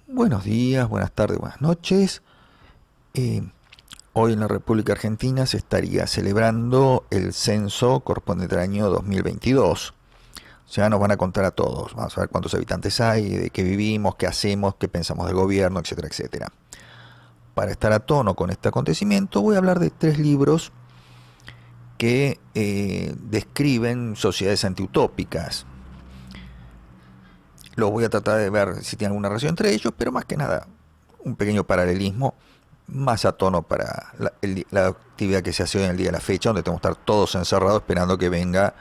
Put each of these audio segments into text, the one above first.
Buenos días, buenas tardes, buenas noches. Eh, Hoy en la República Argentina se estaría celebrando el censo correspondiente al año 2022. O sea, nos van a contar a todos. Vamos a ver cuántos habitantes hay, de qué vivimos, qué hacemos, qué pensamos del gobierno, etcétera, etcétera. Para estar a tono con este acontecimiento, voy a hablar de tres libros que describen sociedades antiutópicas. Los voy a tratar de ver si tienen alguna relación entre ellos, pero más que nada un pequeño paralelismo más a tono para la actividad que se hace hoy en el día de la fecha, donde tenemos que estar todos encerrados esperando que venga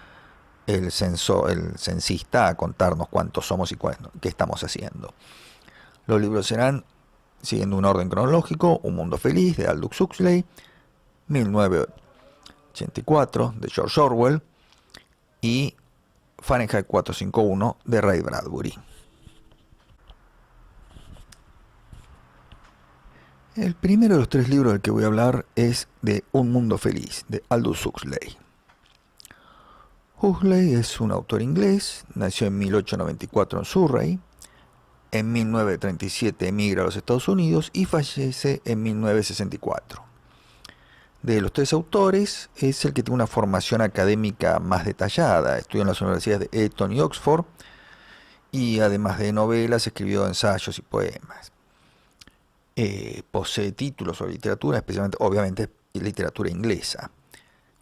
el censista a contarnos cuántos somos y qué estamos haciendo. Los libros serán, siguiendo un orden cronológico, Un Mundo Feliz de Aldous Huxley, 1984 de George Orwell y Fahrenheit 451 de Ray Bradbury. El primero de los tres libros del que voy a hablar es de Un Mundo Feliz, de Aldous Huxley. Huxley es un autor inglés, nació en 1894 en Surrey, en 1937 emigra a los Estados Unidos y fallece en 1964. De los tres autores es el que tiene una formación académica más detallada, estudió en las universidades de Eton y Oxford y además de novelas escribió ensayos y poemas. Posee títulos sobre literatura, especialmente, obviamente, literatura inglesa.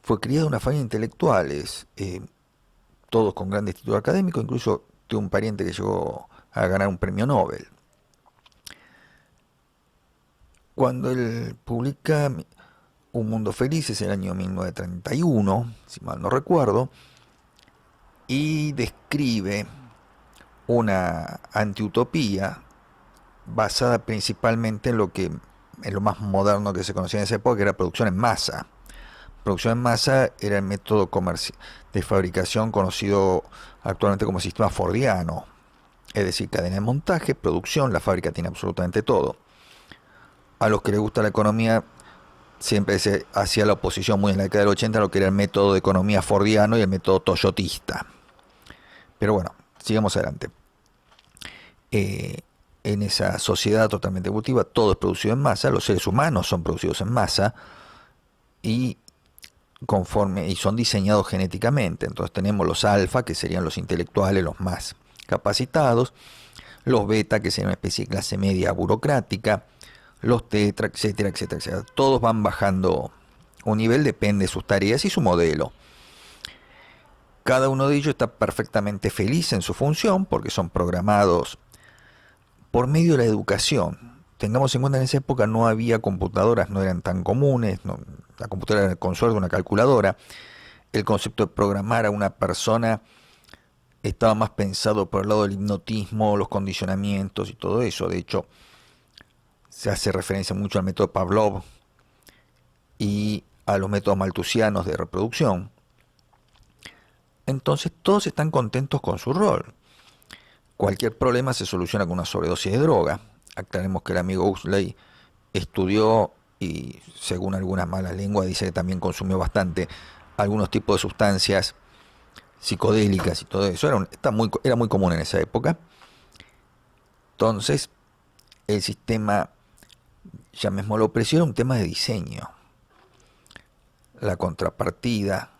Fue criado en una familia de intelectuales, todos con grandes títulos académicos, incluso tuvo un pariente que llegó a ganar un premio Nobel. Cuando él publica Un Mundo Feliz es el año 1931, si mal no recuerdo, y describe una antiutopía basada principalmente en lo más moderno que se conocía en esa época, que era producción en masa. Producción en masa era el método de fabricación conocido actualmente como sistema fordiano, es decir, cadena de montaje, producción, la fábrica tiene absolutamente todo. A los que les gusta la economía siempre se hacía la oposición muy en la década del 80 a lo que era el método de economía fordiano y el método toyotista. Pero bueno, sigamos adelante. Eh, en esa sociedad totalmente evolutiva, todo es producido en masa, los seres humanos son producidos en masa y y son diseñados genéticamente. Entonces tenemos los alfa, que serían los intelectuales, los más capacitados, los beta, que serían una especie de clase media burocrática, los tetra, etcétera, etcétera, etcétera. Todos van bajando un nivel, depende de sus tareas y su modelo. Cada uno de ellos está perfectamente feliz en su función porque son programados por medio de la educación. Tengamos en cuenta que en esa época no había computadoras, no eran tan comunes, la computadora era el consuelo de una calculadora. El concepto de programar a una persona estaba más pensado por el lado del hipnotismo, los condicionamientos y todo eso. De hecho, se hace referencia mucho al método Pavlov y a los métodos malthusianos de reproducción. Entonces todos están contentos con su rol. Cualquier problema se soluciona con una sobredosis de droga. Aclaremos que el amigo Huxley estudió y según algunas malas lenguas dice que también consumió bastante algunos tipos de sustancias psicodélicas y todo eso. Era muy común en esa época. Entonces, el sistema, llamémoslo opresión, era un tema de diseño. La contrapartida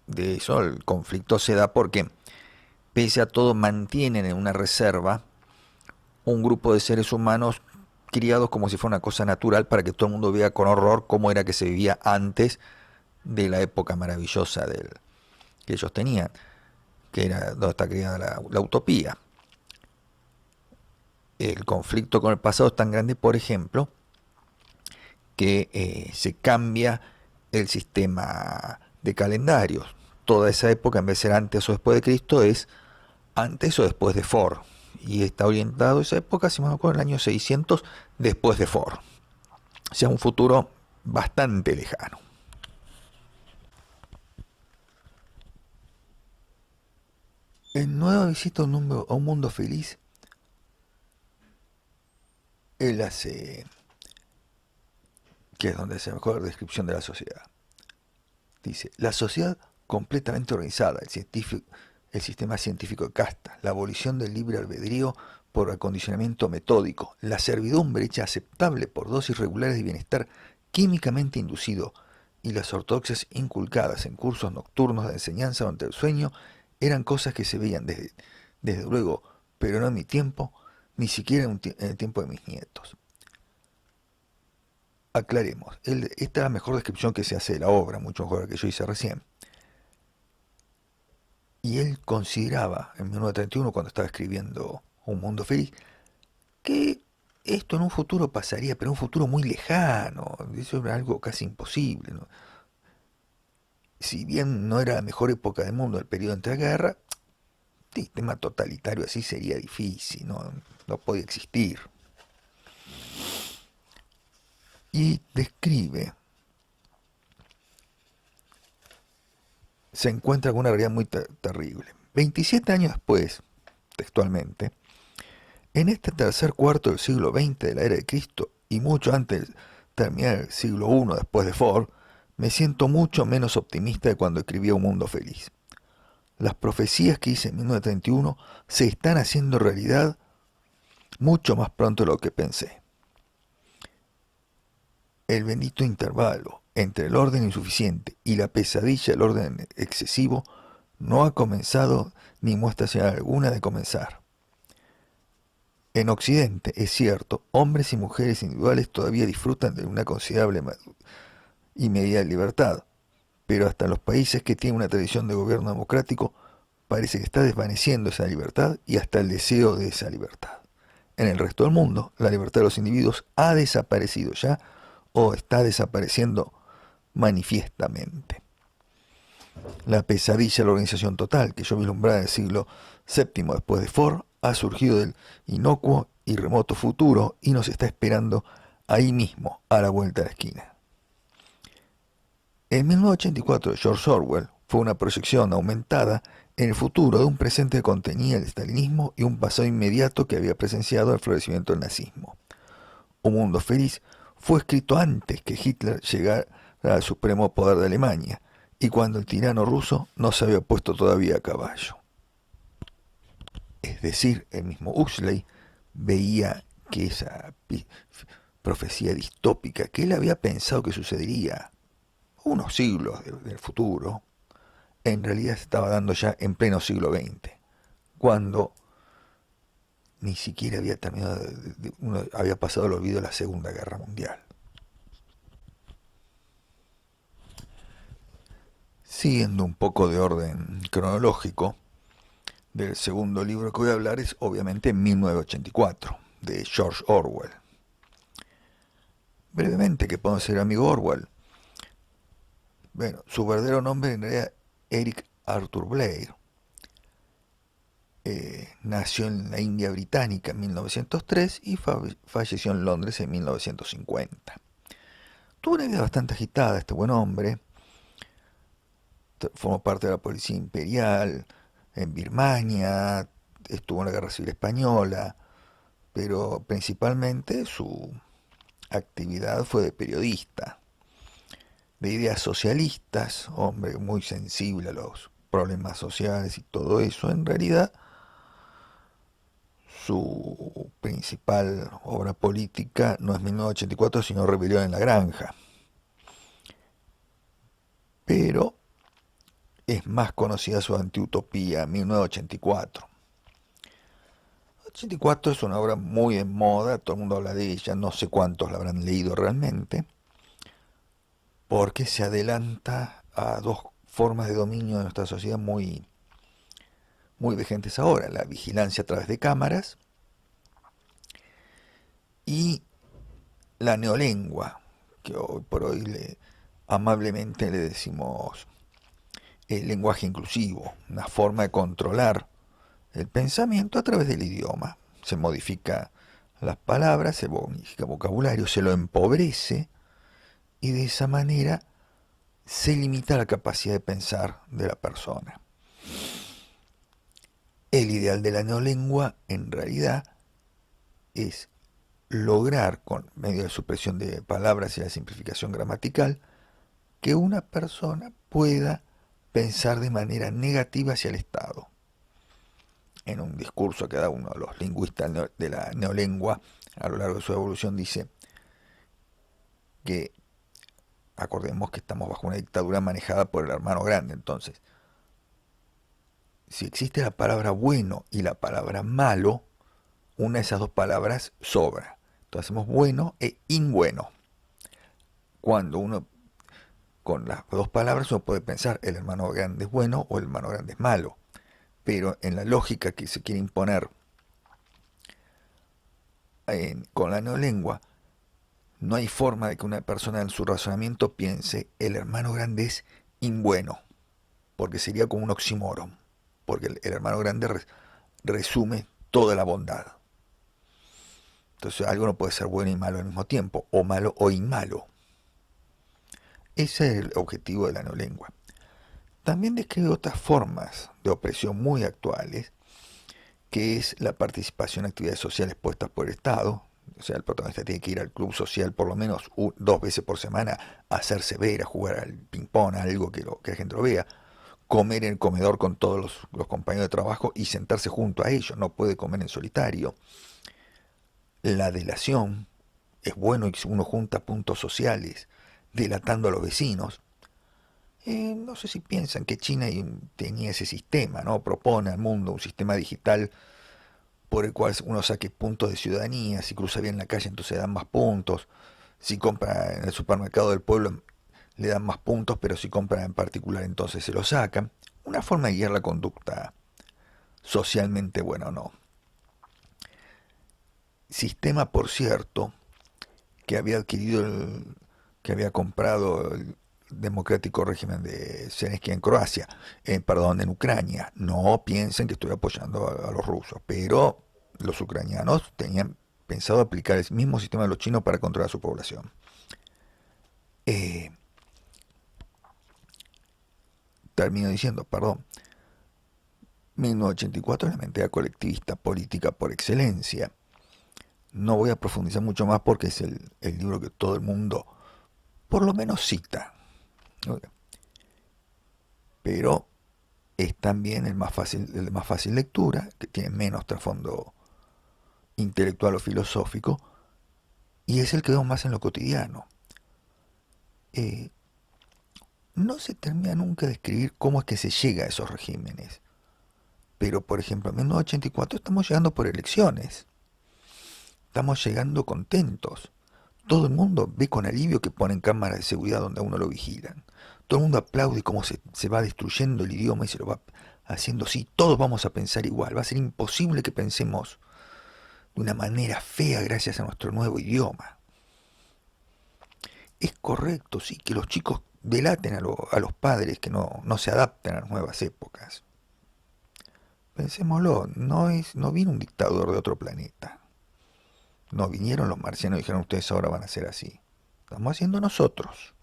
de eso, el conflicto se da porque, pese a todo, mantienen en una reserva un grupo de seres humanos criados como si fuera una cosa natural para que todo el mundo vea con horror cómo era que se vivía antes de la época maravillosa que ellos tenían, que era donde está creada la utopía. El conflicto con el pasado es tan grande, por ejemplo, que se cambia el sistema de calendarios. Toda esa época, en vez de ser antes o después de Cristo, es antes o después de Ford. Y está orientado esa época, si me acuerdo, en el año 600 después de Ford. O sea, un futuro bastante lejano. En Nueva Visita a un Mundo Feliz, él hace, que es donde se mejor la descripción de la sociedad. Dice, la sociedad completamente organizada, el sistema científico de casta, la abolición del libre albedrío por acondicionamiento metódico, la servidumbre hecha aceptable por dosis regulares de bienestar químicamente inducido y las ortodoxias inculcadas en cursos nocturnos de enseñanza durante el sueño eran cosas que se veían desde luego, pero no en mi tiempo, ni siquiera en el tiempo de mis nietos. Aclaremos, esta es la mejor descripción que se hace de la obra, mucho mejor que yo hice recién. Y él consideraba, en 1931, cuando estaba escribiendo Un Mundo Feliz, que esto en un futuro pasaría, pero en un futuro muy lejano, eso era algo casi imposible, ¿no? Si bien no era la mejor época del mundo, el periodo entre guerras, el sistema totalitario así sería difícil, no podía existir. Y describe, se encuentra con una realidad muy terrible. 27 años después, textualmente, en este tercer cuarto del siglo XX de la era de Cristo y mucho antes de terminar el siglo I después de Ford, me siento mucho menos optimista de cuando escribía Un Mundo Feliz. Las profecías que hice en 1931 se están haciendo realidad mucho más pronto de lo que pensé. El bendito intervalo entre el orden insuficiente y la pesadilla del orden excesivo no ha comenzado ni muestra señal alguna de comenzar. En Occidente, es cierto, hombres y mujeres individuales todavía disfrutan de una considerable y medida libertad, pero hasta en los países que tienen una tradición de gobierno democrático parece que está desvaneciendo esa libertad y hasta el deseo de esa libertad. En el resto del mundo, la libertad de los individuos ha desaparecido ya o está desapareciendo manifiestamente. La pesadilla de la organización total que yo vislumbraba en el siglo VII después de Ford ha surgido del inocuo y remoto futuro y nos está esperando ahí mismo, a la vuelta de la esquina. En 1984 de George Orwell fue una proyección aumentada en el futuro de un presente que contenía el stalinismo y un pasado inmediato que había presenciado el florecimiento del nazismo. Un Mundo Feliz fue escrito antes que Hitler llegara al supremo poder de Alemania y cuando el tirano ruso no se había puesto todavía a caballo. Es decir, el mismo Huxley veía que esa profecía distópica que él había pensado que sucedería unos siglos del futuro, en realidad se estaba dando ya en pleno siglo XX, cuando ni siquiera había terminado, había pasado el olvido de la Segunda Guerra Mundial. Siguiendo un poco de orden cronológico, del segundo libro que voy a hablar es obviamente 1984, de George Orwell. Brevemente, ¿qué podemos decir, amigo Orwell? Bueno, su verdadero nombre era Eric Arthur Blair. Nació en la India británica en 1903 y falleció en Londres en 1950. Tuvo una vida bastante agitada este buen hombre. Formó parte de la policía imperial en Birmania, estuvo en la Guerra Civil Española, pero principalmente su actividad fue de periodista, de ideas socialistas, hombre muy sensible a los problemas sociales y todo eso. En realidad, su principal obra política no es 1984, sino Rebelión en la Granja. Pero es más conocida su antiutopía, 1984. 1984 es una obra muy en moda, todo el mundo habla de ella, no sé cuántos la habrán leído realmente, porque se adelanta a dos formas de dominio de nuestra sociedad muy vigentes ahora: la vigilancia a través de cámaras y la neolengua, que hoy por hoy amablemente le decimos el lenguaje inclusivo, una forma de controlar el pensamiento a través del idioma. Se modifica las palabras, se modifica el vocabulario, se lo empobrece y de esa manera se limita la capacidad de pensar de la persona. El ideal de la neolengua en realidad es lograr, con medio de supresión de palabras y la simplificación gramatical, que una persona pueda pensar de manera negativa hacia el Estado. en un discurso que da uno de los lingüistas de la neolengua a lo largo de su evolución, dice que acordemos que estamos bajo una dictadura manejada por el hermano grande. Entonces, si existe la palabra bueno y la palabra malo, una de esas dos palabras sobra. Entonces hacemos bueno e inbueno. Cuando uno, con las dos palabras, uno puede pensar el hermano grande es bueno o el hermano grande es malo. Pero en la lógica que se quiere imponer con la neolengua, no hay forma de que una persona en su razonamiento piense el hermano grande es inbueno, porque sería como un oxímoron, porque el hermano grande resume toda la bondad. Entonces algo no puede ser bueno y malo al mismo tiempo, o malo o inmalo. Ese es el objetivo de la neolengua. También describe otras formas de opresión muy actuales, que es la participación en actividades sociales puestas por el Estado. O sea, el protagonista tiene que ir al club social por lo menos 2 veces por semana a hacerse ver, a jugar al ping-pong, algo que la gente lo vea. Comer en el comedor con todos los compañeros de trabajo y sentarse junto a ellos. No puede comer en solitario. La delación. Es bueno que uno junta puntos sociales, delatando a los vecinos. No sé si piensan que China tenía ese sistema, ¿no? Propone al mundo un sistema digital por el cual uno saque puntos de ciudadanía, si cruza bien la calle entonces dan más puntos, si compra en el supermercado del pueblo le dan más puntos, pero si compra en particular entonces se lo sacan. Una forma de guiar la conducta socialmente buena o no. Sistema, por cierto, que había adquirido, que había comprado el democrático régimen de Zelensky en Croacia, perdón, en Ucrania. No piensen que estoy apoyando a los rusos, pero los ucranianos tenían pensado aplicar el mismo sistema de los chinos para controlar a su población. Eh, Termino diciendo, perdón, 1984 es la mentira colectivista política por excelencia. No voy a profundizar mucho más porque es el libro que todo el mundo por lo menos cita. Okay. Pero es también el de más fácil lectura, que tiene menos trasfondo intelectual o filosófico, y es el que veo más en lo cotidiano. Eh, no se termina nunca de describir cómo es que se llega a esos regímenes. Pero, por ejemplo, en 1984 estamos llegando por elecciones. Estamos llegando contentos. Todo el mundo ve con alivio que ponen cámaras de seguridad donde a uno lo vigilan. Todo el mundo aplaude cómo se va destruyendo el idioma y se lo va haciendo así. Todos vamos a pensar igual. Va a ser imposible que pensemos de una manera fea gracias a nuestro nuevo idioma. Es correcto, sí, que los chicos delaten a los padres que no se adapten a las nuevas épocas. Pensémoslo, no vino un dictador de otro planeta. No vinieron los marcianos y dijeron ustedes ahora van a ser así. Estamos haciendo nosotros.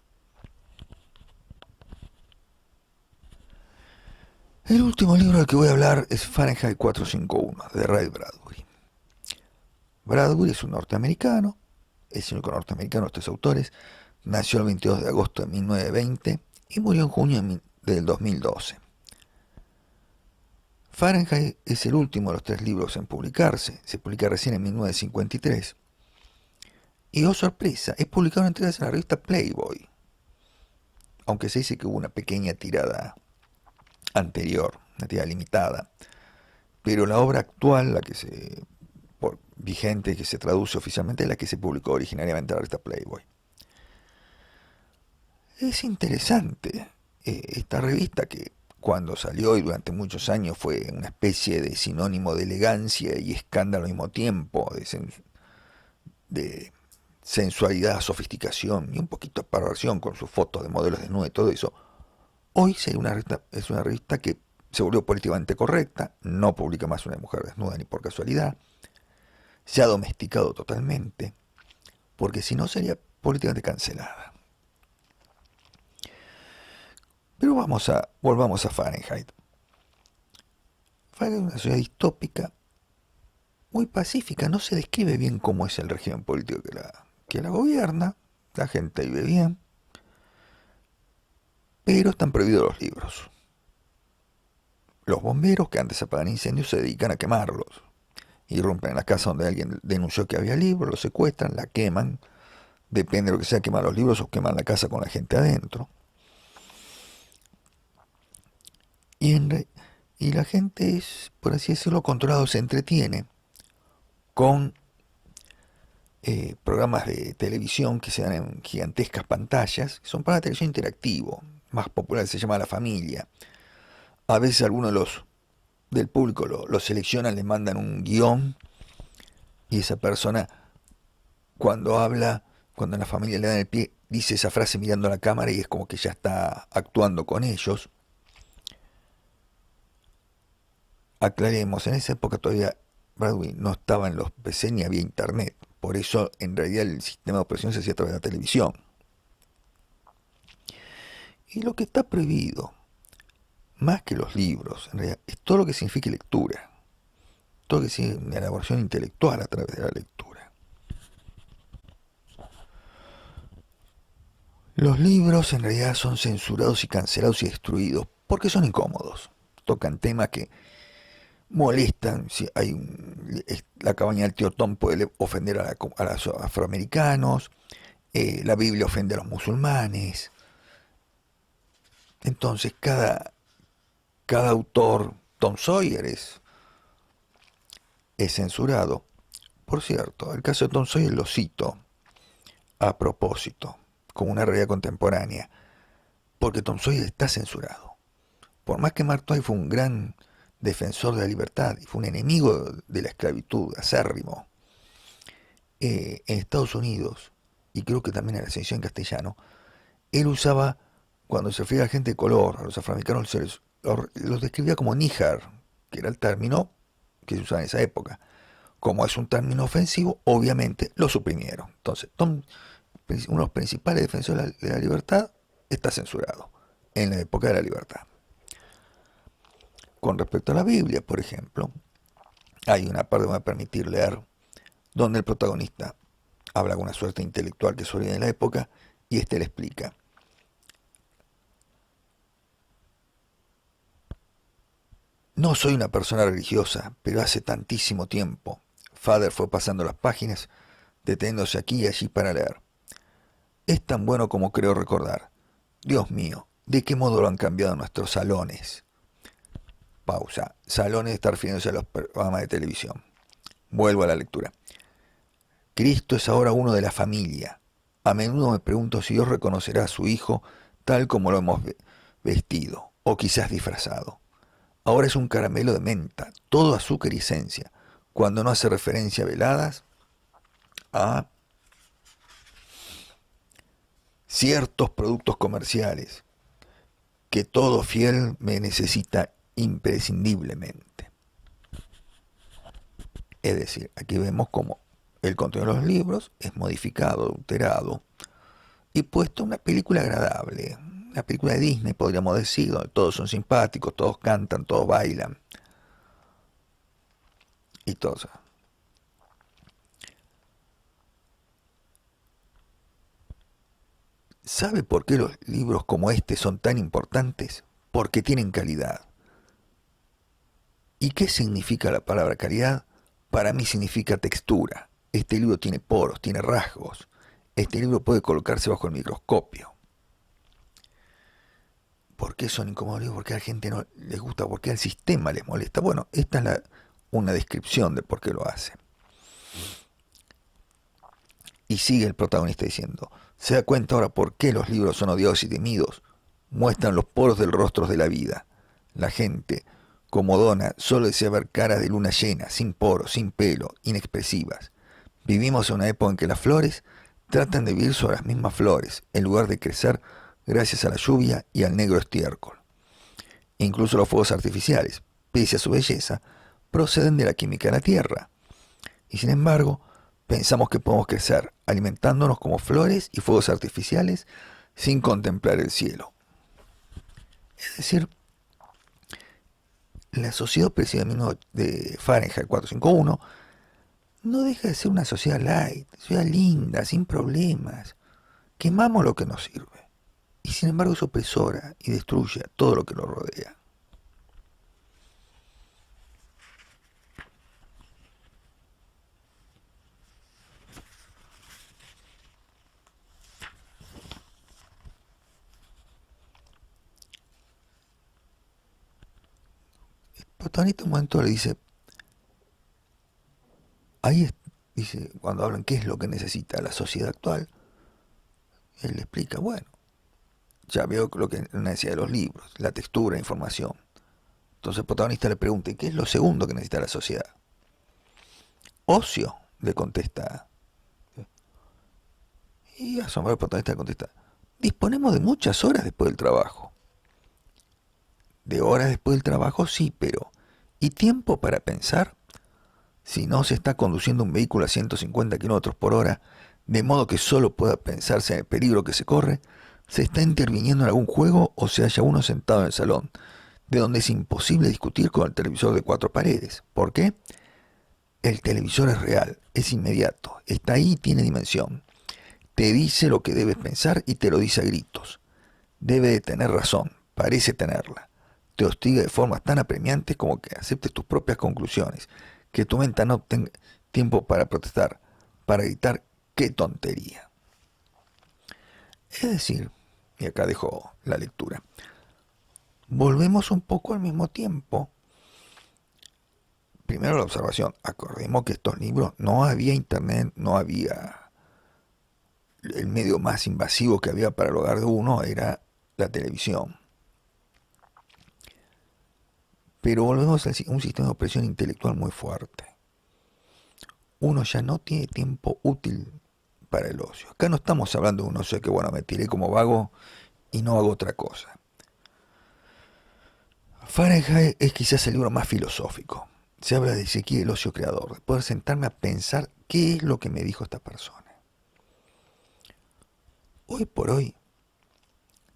El último libro del que voy a hablar es Fahrenheit 451, de Ray Bradbury. Bradbury es un norteamericano, es el único norteamericano de estos autores, nació el 22 de agosto de 1920 y murió en junio del 2012. Fahrenheit es el último de los 3 libros en publicarse, se publica recién en 1953. Y oh sorpresa, es publicado en entregas en la revista Playboy, aunque se dice que hubo una pequeña tirada anterior, una tirada limitada. Pero la obra actual, la que vigente, que se traduce oficialmente, es la que se publicó originariamente en la revista Playboy. Es interesante esta revista que cuando salió y durante muchos años fue una especie de sinónimo de elegancia y escándalo al mismo tiempo, de sensualidad, sofisticación y un poquito de perversión con sus fotos de modelos desnudos y todo eso. Hoy es una revista que se volvió políticamente correcta, no publica más una mujer desnuda ni por casualidad, se ha domesticado totalmente, porque si no sería políticamente cancelada. Pero volvamos a Fahrenheit. Fahrenheit es una ciudad distópica, muy pacífica, no se describe bien cómo es el régimen político que la gobierna, la gente vive bien, pero están prohibidos los libros. Los bomberos que antes apagan incendios se dedican a quemarlos. Irrumpen en la casa donde alguien denunció que había libros, los secuestran, la queman. Depende de lo que sea, queman los libros o queman la casa con la gente adentro. Y, y la gente es, por así decirlo, controlado, se entretiene con programas de televisión que se dan en gigantescas pantallas, que son para televisión interactivo, más popular se llama La Familia. A veces algunos de los del público lo seleccionan, le mandan un guión y esa persona cuando habla, cuando en la familia le dan el pie, dice esa frase mirando a la cámara y es como que ya está actuando con ellos. Aclaremos, en esa época todavía Broadway no estaba en los PC ni había internet, por eso en realidad el sistema de operación se hacía a través de la televisión. Y lo que está prohibido, más que los libros, en realidad, es todo lo que signifique lectura, todo lo que signifique una elaboración intelectual a través de la lectura. Los libros en realidad son censurados y cancelados y destruidos porque son incómodos. Tocan temas que molestan. Si hay la cabaña del tío Tom puede ofender a los afroamericanos, la Biblia ofende a los musulmanes. Entonces cada autor, Tom Sawyer es censurado. Por cierto, el caso de Tom Sawyer lo cito a propósito, como una realidad contemporánea, porque Tom Sawyer está censurado. Por más que Mark Twain fue un gran defensor de la libertad y fue un enemigo de la esclavitud acérrimo, en Estados Unidos, y creo que también en la sección en castellano, él usaba, cuando se refería a la gente de color, a los afroamericanos, los describía como níger, que era el término que se usaba en esa época. Como es un término ofensivo, obviamente lo suprimieron. Entonces, uno de los principales defensores de la libertad está censurado en la época de la libertad. Con respecto a la Biblia, por ejemplo, hay una parte que me va a permitir leer donde el protagonista habla con una suerte intelectual que solía en la época y este le explica. No soy una persona religiosa, pero hace tantísimo tiempo. Father fue pasando las páginas, deteniéndose aquí y allí para leer. Es tan bueno como creo recordar. Dios mío, ¿de qué modo lo han cambiado nuestros salones? Pausa. Salones está refiriéndose a los programas de televisión. Vuelvo a la lectura. Cristo es ahora uno de la familia. A menudo me pregunto si Dios reconocerá a su Hijo tal como lo hemos vestido, o quizás disfrazado. Ahora es un caramelo de menta, todo azúcar y esencia, cuando no hace referencia veladas a ciertos productos comerciales que todo fiel me necesita imprescindiblemente. Es decir, aquí vemos cómo el contenido de los libros es modificado, adulterado y puesto en una película agradable, una película de Disney podríamos decir, donde todos son simpáticos, todos cantan, todos bailan y todo eso. ¿Sabe por qué los libros como este son tan importantes? Porque tienen calidad. ¿Y qué significa la palabra calidad? Para mí significa textura. Este libro tiene poros, tiene rasgos. Este libro puede colocarse bajo el microscopio. ¿Por qué son incómodos? ¿Por qué a la gente no les gusta? ¿Por qué al sistema les molesta? Bueno, esta es una descripción de por qué lo hace. Y sigue el protagonista diciendo, ¿se da cuenta ahora por qué los libros son odiados y temidos? Muestran los poros del rostro de la vida. La gente, como Donna, solo desea ver caras de luna llena, sin poros, sin pelo, inexpresivas. Vivimos en una época en que las flores tratan de vivir sobre las mismas flores, en lugar de crecer gracias a la lluvia y al negro estiércol. Incluso los fuegos artificiales, pese a su belleza, proceden de la química de la tierra. Y sin embargo, pensamos que podemos crecer alimentándonos como flores y fuegos artificiales sin contemplar el cielo. Es decir, la sociedad opresiva de Fahrenheit 451 no deja de ser una sociedad light, sociedad linda, sin problemas. Quemamos lo que nos sirve. Y sin embargo es opresora y destruye todo lo que lo rodea. protagonista en un momento le dice, ahí dice, cuando hablan qué es lo que necesita la sociedad actual, él le explica, bueno, ya veo lo que necesidad de los libros, la textura, la información. Entonces el protagonista le pregunta, ¿qué es lo segundo que necesita la sociedad? Ocio, le contesta. Y asombrado el protagonista le contesta, disponemos de muchas horas después del trabajo. De horas después del trabajo sí, pero ¿y tiempo para pensar? Si no se está conduciendo un vehículo a 150 kilómetros por hora, de modo que solo pueda pensarse en el peligro que se corre, se está interviniendo en algún juego o se halla uno sentado en el salón, de donde es imposible discutir con el televisor de 4 paredes. ¿Por qué? El televisor es real, es inmediato, está ahí y tiene dimensión. Te dice lo que debes pensar y te lo dice a gritos. Debe de tener razón, parece tenerla. Te hostiga de formas tan apremiantes como que aceptes tus propias conclusiones, que tu mente no tenga tiempo para protestar, para gritar, ¡qué tontería! Es decir, y acá dejo la lectura, volvemos un poco al mismo tiempo. Primero la observación, acordemos que estos libros no había internet, no había el medio más invasivo que había para el hogar de uno era la televisión. Pero volvemos a un sistema de opresión intelectual muy fuerte. Uno ya no tiene tiempo útil para el ocio. Acá no estamos hablando de un ocio que, bueno, me tiré como vago y no hago otra cosa. Fahrenheit es quizás el libro más filosófico. Se habla de Ezequiel, el ocio creador, de poder sentarme a pensar qué es lo que me dijo esta persona. Hoy por hoy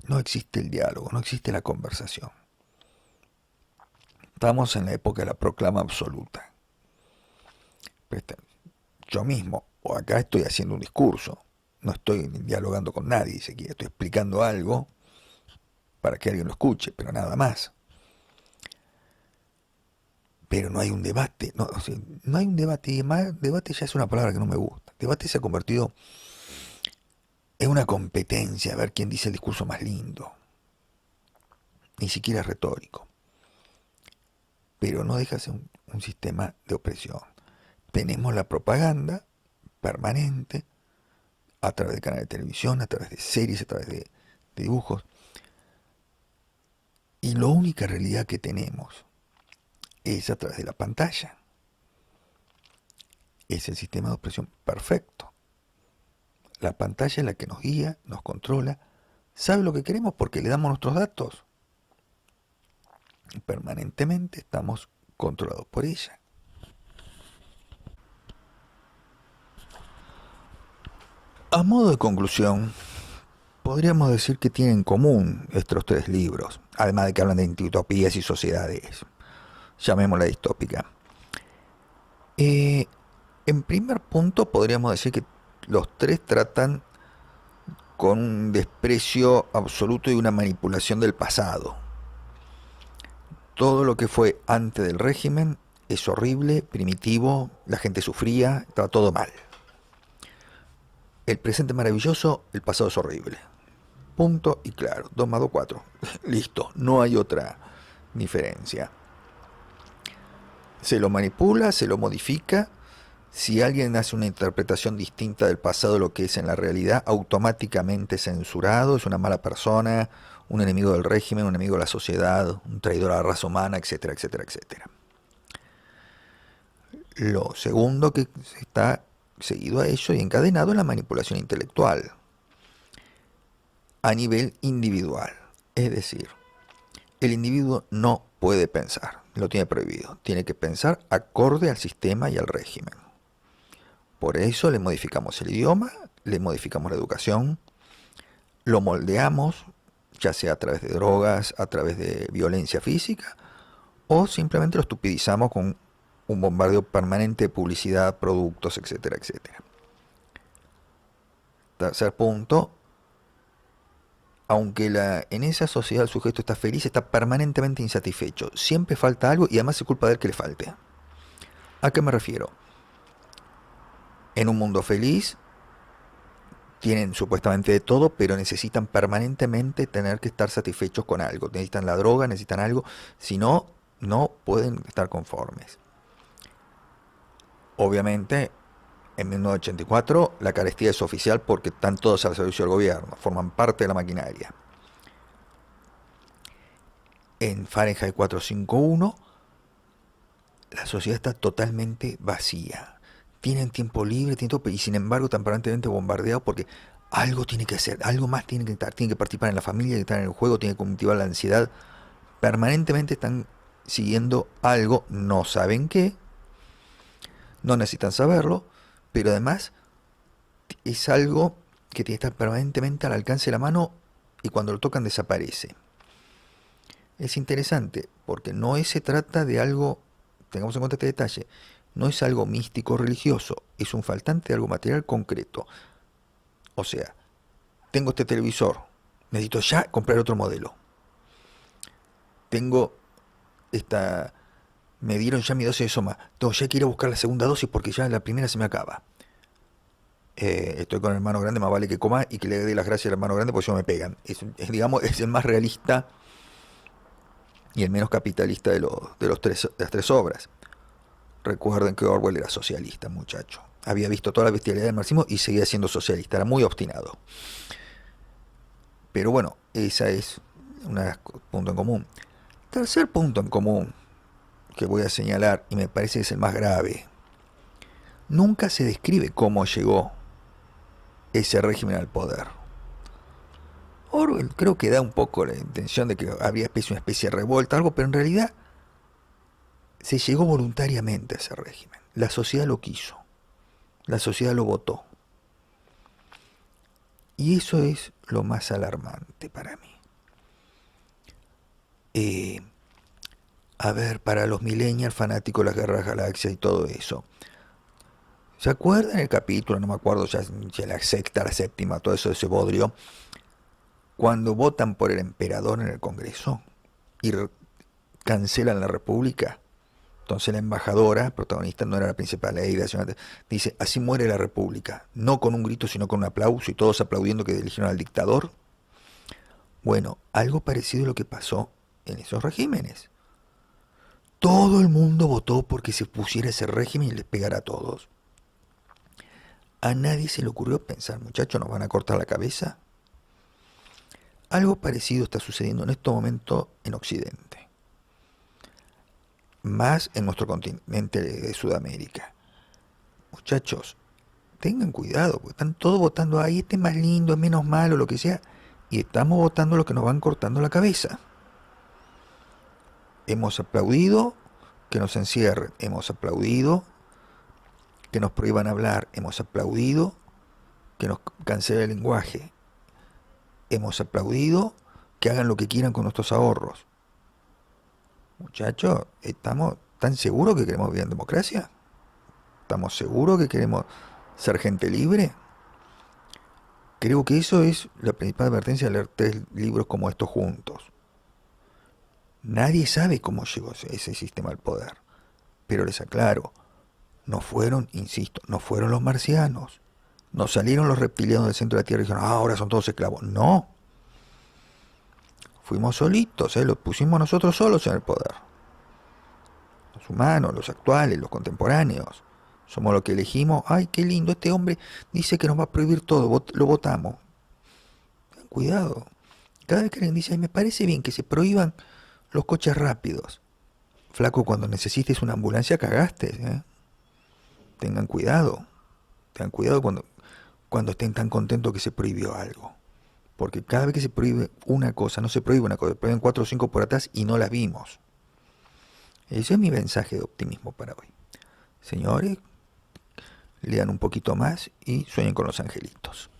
no existe el diálogo, no existe la conversación. Estamos en la época de la proclama absoluta. Yo mismo, o acá estoy haciendo un discurso, no estoy dialogando con nadie, estoy explicando algo para que alguien lo escuche, pero nada más. Pero no hay un debate, no, o sea, no hay un debate, y además debate ya es una palabra que no me gusta. Debate se ha convertido en una competencia, a ver quién dice el discurso más lindo. Ni siquiera es retórico. Pero no deja de ser un sistema de opresión. Tenemos la propaganda permanente a través de canales de televisión, a través de series, a través de dibujos. Y la única realidad que tenemos es a través de la pantalla. Es el sistema de opresión perfecto. La pantalla es la que nos guía, nos controla, sabe lo que queremos porque le damos nuestros datos. Y permanentemente estamos controlados por ella. A modo de conclusión, podríamos decir que tienen en común estos 3 libros, además de que hablan de utopías y sociedades, llamémosla distópica. En primer punto, podríamos decir que los 3 tratan con un desprecio absoluto y una manipulación del pasado. Todo lo que fue antes del régimen es horrible, primitivo, la gente sufría, estaba todo mal. El presente es maravilloso, el pasado es horrible. Punto y claro, 2 más 2, 4. Listo, no hay otra diferencia. Se lo manipula, se lo modifica. Si alguien hace una interpretación distinta del pasado de lo que es en la realidad, automáticamente censurado, es una mala persona, un enemigo del régimen, un enemigo de la sociedad, un traidor a la raza humana, etcétera, etcétera, etcétera. Lo segundo que está seguido a eso y encadenado es la manipulación intelectual a nivel individual. Es decir, el individuo no puede pensar, lo tiene prohibido, tiene que pensar acorde al sistema y al régimen. Por eso le modificamos el idioma, le modificamos la educación, lo moldeamos, ya sea a través de drogas, a través de violencia física, o simplemente lo estupidizamos con un bombardeo permanente de publicidad, productos, etcétera, etcétera. Tercer punto, aunque en esa sociedad el sujeto está feliz, está permanentemente insatisfecho. Siempre falta algo y además es culpa de él que le falte. ¿A qué me refiero? En un mundo feliz tienen supuestamente de todo, pero necesitan permanentemente tener que estar satisfechos con algo. Necesitan la droga, necesitan algo, si no, no pueden estar conformes. Obviamente, en 1984 la carestía es oficial porque están todos al servicio del gobierno, forman parte de la maquinaria. En Fahrenheit 451 la sociedad está totalmente vacía. Tienen tiempo libre, tienen todo, y sin embargo están permanentemente bombardeados porque algo tiene que hacer, algo más tiene que estar, tienen que participar en la familia, tienen que estar en el juego, tienen que cultivar la ansiedad. Permanentemente están siguiendo algo, no saben qué, no necesitan saberlo, pero además es algo que tiene que estar permanentemente al alcance de la mano y cuando lo tocan desaparece. Es interesante porque se trata de algo, tengamos en cuenta este detalle, no es algo místico religioso, es un faltante de algo material concreto. O sea, tengo este televisor, necesito ya comprar otro modelo. Tengo esta, me dieron ya mi dosis de soma, tengo ya que ir a buscar la segunda dosis porque ya la primera se me acaba. Estoy con el hermano grande, más vale que coma y que le dé las gracias al hermano grande porque si no me pegan. Digamos, es el más realista y el menos capitalista de las tres obras. Recuerden que Orwell era socialista, muchacho. Había visto toda la bestialidad del marxismo y seguía siendo socialista, era muy obstinado. Pero bueno, esa es un punto en común. Tercer punto en común que voy a señalar, y me parece que es el más grave. Nunca se describe cómo llegó ese régimen al poder. Orwell creo que da un poco la intención de que habría una especie de revuelta, algo, pero en realidad se llegó voluntariamente a ese régimen. La sociedad lo quiso, la sociedad lo votó. Y eso es lo más alarmante para mí. A ver, para los millennials fanáticos de las guerras galaxias y todo eso. ¿Se acuerdan el capítulo? No me acuerdo ya la sexta, la séptima, todo eso de ese bodrio. Cuando votan por el emperador en el Congreso y cancelan la República. Entonces la embajadora, protagonista, no era la principal, Leida, dice, así muere la República. No con un grito, sino con un aplauso y todos aplaudiendo que eligieron al dictador. Bueno, algo parecido a lo que pasó en esos regímenes. Todo el mundo votó porque se pusiera ese régimen y les pegara a todos. A nadie se le ocurrió pensar, muchachos, ¿nos van a cortar la cabeza? Algo parecido está sucediendo en este momento en Occidente. Más en nuestro continente de Sudamérica. Muchachos, tengan cuidado, porque están todos votando, ahí este es más lindo, es menos malo, lo que sea, y estamos votando lo que nos van cortando la cabeza. Hemos aplaudido que nos encierren, hemos aplaudido que nos prohíban hablar, hemos aplaudido que nos cancelen el lenguaje, hemos aplaudido que hagan lo que quieran con nuestros ahorros. Muchachos, ¿estamos tan seguros que queremos vivir en democracia? ¿Estamos seguros que queremos ser gente libre? Creo que eso es la principal advertencia de leer 3 libros como estos juntos. Nadie sabe cómo llegó ese sistema al poder. Pero les aclaro, no fueron, insisto, no fueron los marcianos. No salieron los reptilianos del centro de la Tierra y dijeron, ahora son todos esclavos. No. Fuimos solitos, los pusimos nosotros solos en el poder. Los humanos, los actuales, los contemporáneos. Somos los que elegimos, ay, qué lindo, este hombre dice que nos va a prohibir todo, lo votamos. Cuidado. Cada vez que alguien dice, ay, me parece bien que se prohíban los coches rápidos. Flaco, cuando necesites una ambulancia cagaste, ¿eh? Tengan cuidado cuando estén tan contentos que se prohibió algo. Porque cada vez que se prohíbe una cosa, no se prohíbe una cosa, se prohíben 4 o 5 por atrás y no las vimos. Ese es mi mensaje de optimismo para hoy. Señores, lean un poquito más y sueñen con los angelitos.